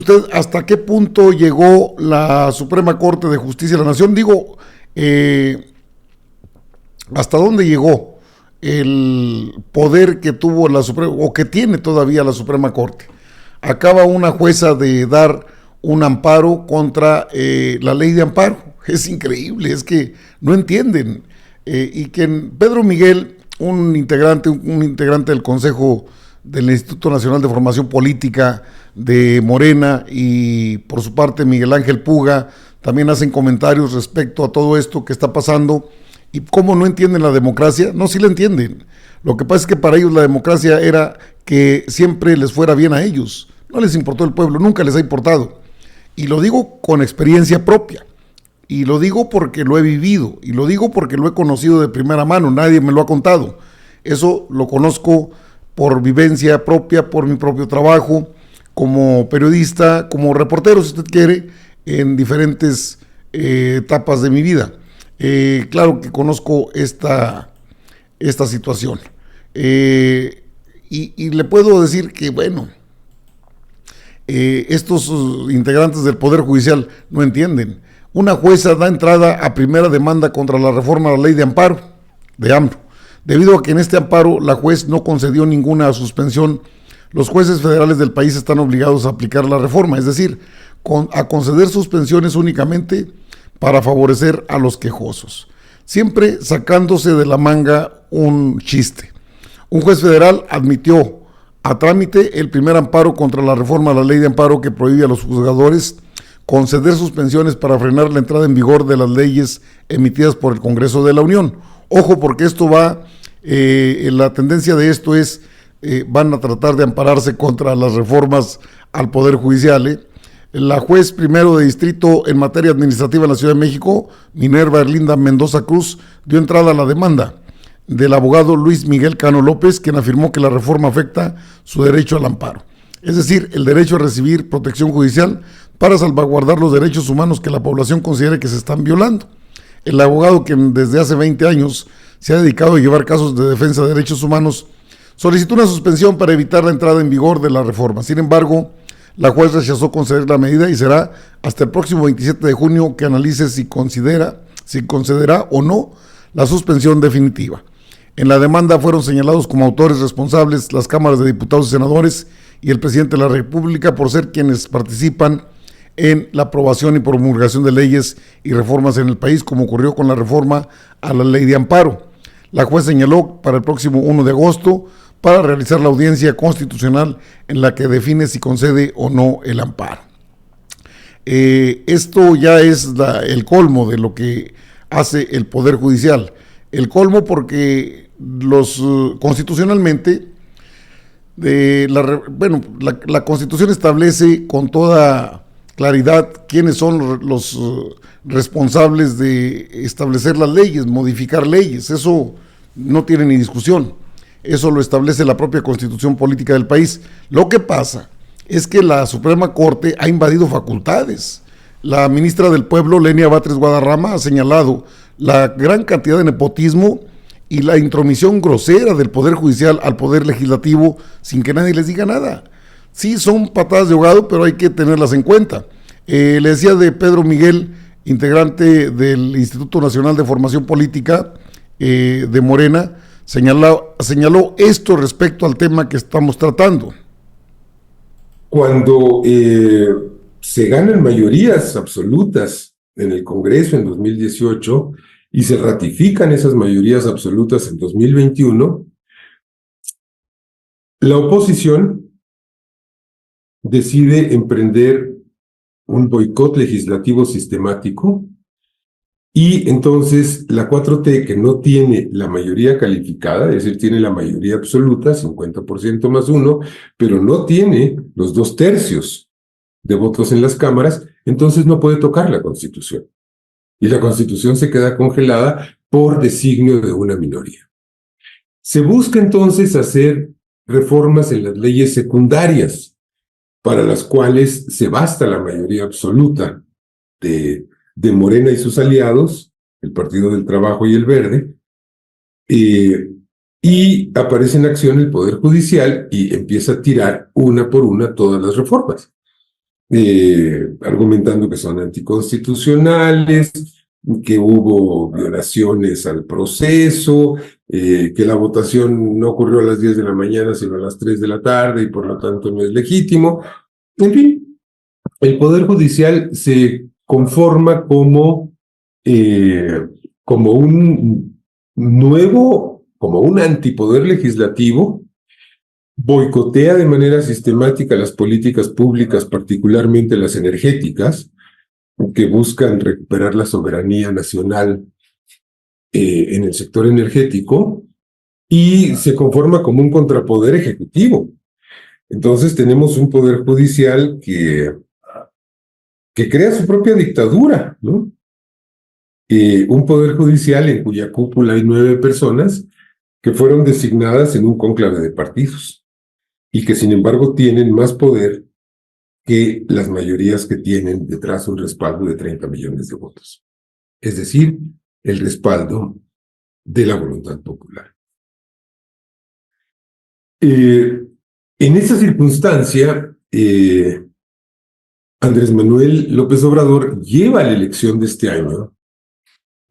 ¿Usted hasta qué punto llegó la Suprema Corte de Justicia de la Nación? Digo, ¿hasta dónde llegó el poder que tuvo la Suprema, o que tiene todavía la Suprema Corte? Acaba una jueza de dar un amparo contra la ley de amparo. Es increíble, es que no entienden. Y que Pedro Miguel, un integrante del Consejo del Instituto Nacional de Formación Política de Morena, y por su parte Miguel Ángel Puga, también hacen comentarios respecto a todo esto que está pasando. ¿Y cómo no entienden la democracia? No, sí la entienden. Lo que pasa es que para ellos la democracia era que siempre les fuera bien a ellos. No les importó el pueblo, nunca les ha importado. Y lo digo con experiencia propia. Y lo digo porque lo he vivido. Y lo digo porque lo he conocido de primera mano. Nadie me lo ha contado. Eso lo conozco por vivencia propia, por mi propio trabajo, como periodista, como reportero, si usted quiere, en diferentes etapas de mi vida. Claro que conozco esta situación. Y le puedo decir que, bueno, estos integrantes del Poder Judicial no entienden. Una jueza da entrada a primera demanda contra la reforma a la ley de amparo, de AMLO. Debido a que en este amparo la juez no concedió ninguna suspensión, los jueces federales del país están obligados a aplicar la reforma, es decir, a conceder suspensiones únicamente para favorecer a los quejosos, siempre sacándose de la manga un chiste. Un juez federal admitió a trámite el primer amparo contra la reforma a la ley de amparo que prohíbe a los juzgadores conceder suspensiones para frenar la entrada en vigor de las leyes emitidas por el Congreso de la Unión. Ojo, porque esto va, la tendencia de esto es, van a tratar de ampararse contra las reformas al Poder Judicial. La juez primero de distrito en materia administrativa en la Ciudad de México, Minerva Erlinda Mendoza Cruz, dio entrada a la demanda del abogado Luis Miguel Cano López, quien afirmó que la reforma afecta su derecho al amparo, es decir, el derecho a recibir protección judicial para salvaguardar los derechos humanos que la población considere que se están violando. El abogado, que desde hace 20 años se ha dedicado a llevar casos de defensa de derechos humanos, solicitó una suspensión para evitar la entrada en vigor de la reforma. Sin embargo, la juez rechazó conceder la medida y será hasta el próximo 27 de junio que analice si concederá o no la suspensión definitiva. En la demanda fueron señalados como autores responsables las cámaras de diputados y senadores y el presidente de la República por ser quienes participan en la aprobación y promulgación de leyes y reformas en el país, como ocurrió con la reforma a la ley de amparo. La juez señaló para el próximo 1 de agosto para realizar la audiencia constitucional en la que define si concede o no el amparo. Esto ya es el colmo de lo que hace el Poder Judicial. El colmo porque constitucionalmente, la Constitución establece con toda claridad quiénes son los responsables de establecer las leyes, modificar leyes. Eso no tiene ni discusión. Eso lo establece la propia Constitución Política del país. Lo que pasa es que la Suprema Corte ha invadido facultades. La ministra del Pueblo, Lenia Batres Guadarrama, ha señalado la gran cantidad de nepotismo y la intromisión grosera del Poder Judicial al Poder Legislativo sin que nadie les diga nada. Sí, son patadas de ahogado, pero hay que tenerlas en cuenta. Le decía de Pedro Miguel, integrante del Instituto Nacional de Formación Política de Morena, señaló esto respecto al tema que estamos tratando. Cuando se ganan mayorías absolutas en el Congreso en 2018 y se ratifican esas mayorías absolutas en 2021, la oposición decide emprender un boicot legislativo sistemático y entonces la 4T, que no tiene la mayoría calificada, es decir, tiene la mayoría absoluta, 50% más 1, pero no tiene los 2/3 de votos en las cámaras, entonces no puede tocar la Constitución. Y la Constitución se queda congelada por designio de una minoría. Se busca entonces hacer reformas en las leyes secundarias, para las cuales se basta la mayoría absoluta de Morena y sus aliados, el Partido del Trabajo y el Verde, y aparece en acción el Poder Judicial y empieza a tirar una por una todas las reformas. argumentando que son anticonstitucionales, que hubo violaciones al proceso, que la votación no ocurrió a las 10 de la mañana, sino a las 3 de la tarde y por lo tanto no es legítimo. En fin, el Poder Judicial se conforma como un como un antipoder legislativo, boicotea de manera sistemática las políticas públicas, particularmente las energéticas, que buscan recuperar la soberanía nacional en el sector energético, y se conforma como un contrapoder ejecutivo. Entonces tenemos un poder judicial que crea su propia dictadura, ¿no? Un poder judicial en cuya cúpula hay 9 personas que fueron designadas en un cónclave de partidos y que sin embargo tienen más poder que las mayorías que tienen detrás un respaldo de 30 millones de votos. Es decir, el respaldo de la voluntad popular. En esa circunstancia, Andrés Manuel López Obrador lleva la elección de este año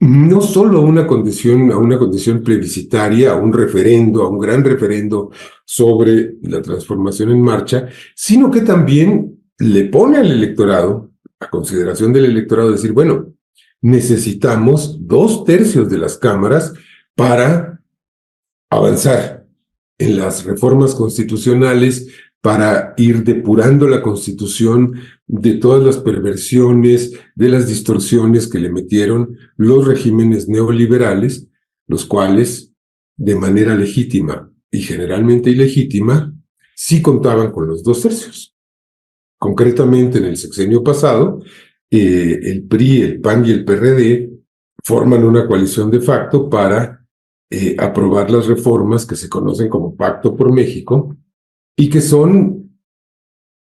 no solo a una condición plebiscitaria, a un referendo, a un gran referendo sobre la transformación en marcha, sino que también le pone al electorado, a consideración del electorado, decir, bueno, necesitamos 2/3 de las cámaras para avanzar en las reformas constitucionales, para ir depurando la Constitución de todas las perversiones, de las distorsiones que le metieron los regímenes neoliberales, los cuales, de manera legítima y generalmente ilegítima, sí contaban con los 2/3. Concretamente, en el sexenio pasado, el PRI, el PAN y el PRD forman una coalición de facto para aprobar las reformas que se conocen como Pacto por México, y que son,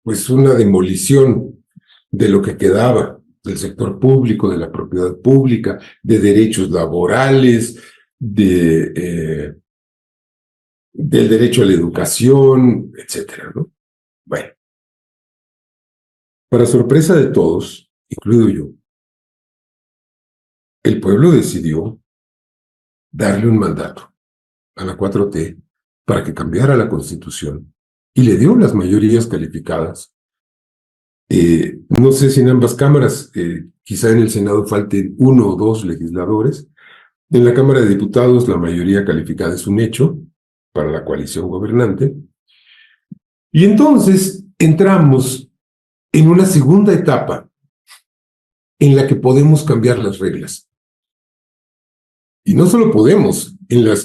pues, una demolición de lo que quedaba del sector público, de la propiedad pública, de derechos laborales, del derecho a la educación, etcétera, ¿no? Bueno, para sorpresa de todos, incluido yo, el pueblo decidió darle un mandato a la 4T para que cambiara la Constitución, y le dio las mayorías calificadas. No sé si en ambas cámaras, quizá en el Senado falten 1 o 2 legisladores. En la Cámara de Diputados la mayoría calificada es un hecho para la coalición gobernante. Y entonces entramos en una segunda etapa en la que podemos cambiar las reglas. Y no solo podemos, en la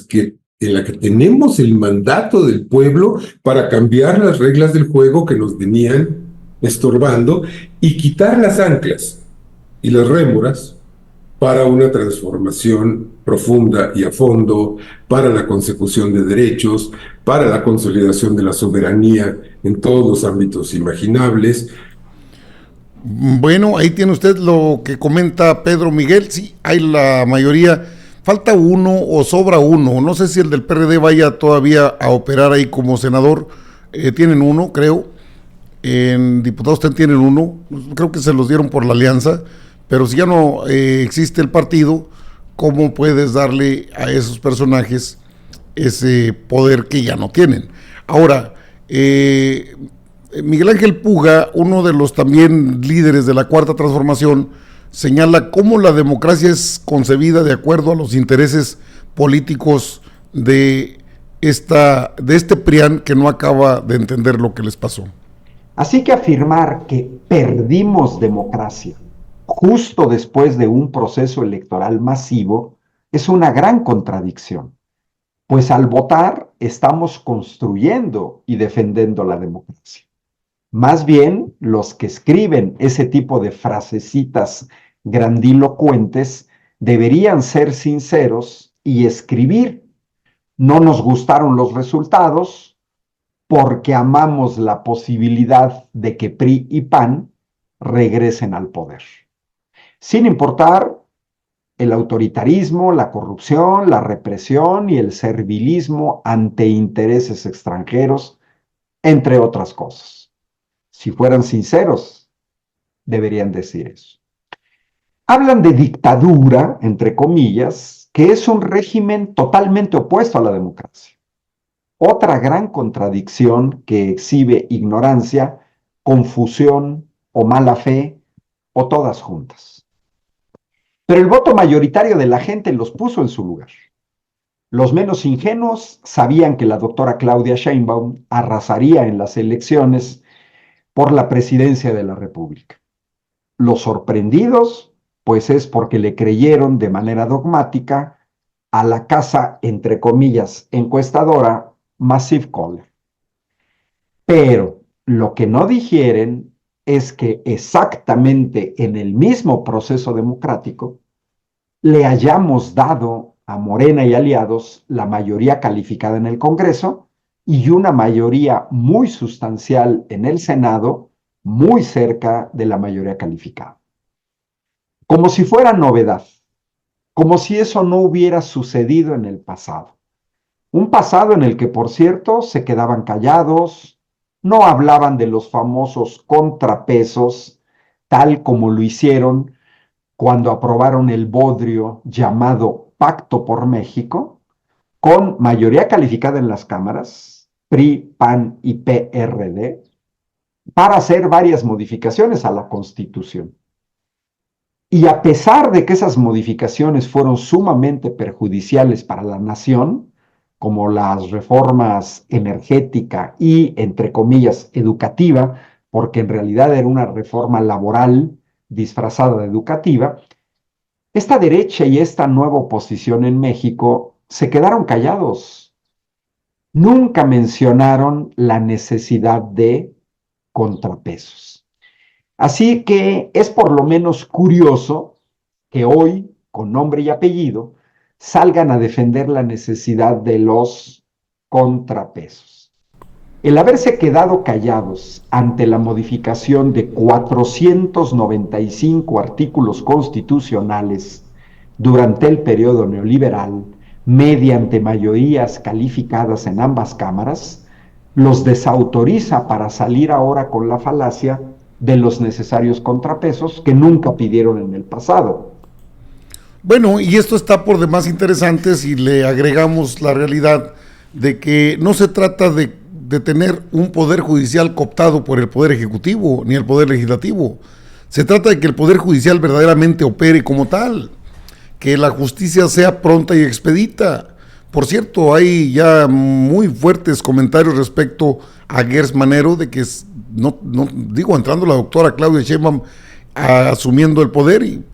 que tenemos el mandato del pueblo para cambiar las reglas del juego que nos venían estorbando y quitar las anclas y las rémoras para una transformación profunda y a fondo, para la consecución de derechos, para la consolidación de la soberanía en todos los ámbitos imaginables. Bueno, ahí tiene usted lo que comenta Pedro Miguel. Sí, hay la mayoría. Falta uno o sobra uno. No sé si el del PRD vaya todavía a operar ahí como senador. Tienen uno, creo. En diputados tienen uno. Creo que se los dieron por la alianza. Pero si ya no existe el partido, ¿cómo puedes darle a esos personajes ese poder que ya no tienen? Ahora, Miguel Ángel Puga, uno de los también líderes de la Cuarta Transformación, señala cómo la democracia es concebida de acuerdo a los intereses políticos de este PRIAN que no acaba de entender lo que les pasó. Así que afirmar que perdimos democracia justo después de un proceso electoral masivo es una gran contradicción, pues al votar estamos construyendo y defendiendo la democracia. Más bien, los que escriben ese tipo de frasecitas grandilocuentes deberían ser sinceros y escribir: no nos gustaron los resultados porque amamos la posibilidad de que PRI y PAN regresen al poder. Sin importar el autoritarismo, la corrupción, la represión y el servilismo ante intereses extranjeros, entre otras cosas. Si fueran sinceros deberían decir eso. Hablan de dictadura, entre comillas, que es un régimen totalmente opuesto a la democracia. Otra gran contradicción que exhibe ignorancia, confusión o mala fe, o todas juntas. Pero el voto mayoritario de la gente los puso en su lugar. Los menos ingenuos sabían que la doctora Claudia Sheinbaum arrasaría en las elecciones por la presidencia de la República. Los sorprendidos, pues es porque le creyeron de manera dogmática a la casa, entre comillas, encuestadora Massive Caller. Pero lo que no digieren es que exactamente en el mismo proceso democrático le hayamos dado a Morena y aliados la mayoría calificada en el Congreso y una mayoría muy sustancial en el Senado, muy cerca de la mayoría calificada. Como si fuera novedad, como si eso no hubiera sucedido en el pasado. Un pasado en el que, por cierto, se quedaban callados, no hablaban de los famosos contrapesos, tal como lo hicieron cuando aprobaron el bodrio llamado Pacto por México, con mayoría calificada en las cámaras, PRI, PAN y PRD, para hacer varias modificaciones a la Constitución. Y a pesar de que esas modificaciones fueron sumamente perjudiciales para la nación, como las reformas energética y, entre comillas, educativa, porque en realidad era una reforma laboral disfrazada de educativa, esta derecha y esta nueva oposición en México se quedaron callados. Nunca mencionaron la necesidad de contrapesos. Así que es por lo menos curioso que hoy, con nombre y apellido, salgan a defender la necesidad de los contrapesos. El haberse quedado callados ante la modificación de 495 artículos constitucionales durante el periodo neoliberal, mediante mayorías calificadas en ambas cámaras, los desautoriza para salir ahora con la falacia de los necesarios contrapesos que nunca pidieron en el pasado. Bueno, y esto está por demás interesante si le agregamos la realidad de que no se trata de tener un poder judicial cooptado por el poder ejecutivo ni el poder legislativo. Se trata de que el poder judicial verdaderamente opere como tal, que la justicia sea pronta y expedita. Por cierto, hay ya muy fuertes comentarios respecto a Gers Manero de que entrando la doctora Claudia Sheinbaum asumiendo el poder y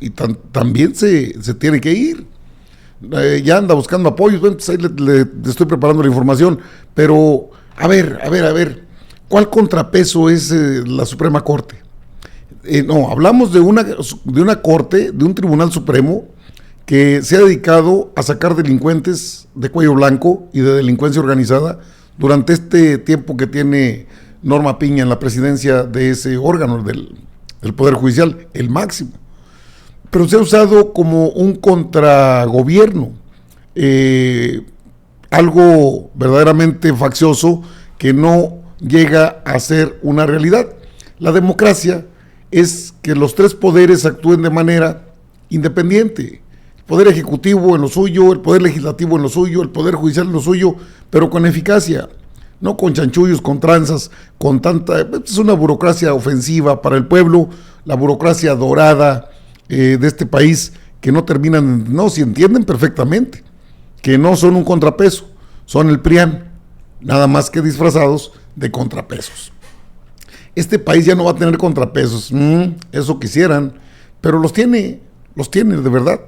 también se tiene que ir. Ya anda buscando apoyos, bueno, pues ahí le estoy preparando la información, pero a ver, ¿cuál contrapeso es la Suprema Corte? No, hablamos de una corte, de un Tribunal Supremo que se ha dedicado a sacar delincuentes de cuello blanco y de delincuencia organizada durante este tiempo que tiene Norma Piña en la presidencia de ese órgano del Poder Judicial, el máximo. Pero se ha usado como un contragobierno, algo verdaderamente faccioso que no llega a ser una realidad. La democracia es que los tres poderes actúen de manera independiente. El poder ejecutivo en lo suyo, el poder legislativo en lo suyo, el poder judicial en lo suyo, pero con eficacia, no con chanchullos, con tranzas, con tanta... Es una burocracia ofensiva para el pueblo, la burocracia dorada de este país, que no terminan, no, si entienden perfectamente, que no son un contrapeso, son el PRIAN, nada más que disfrazados de contrapesos. Este país ya no va a tener contrapesos, eso quisieran, pero los tiene de verdad.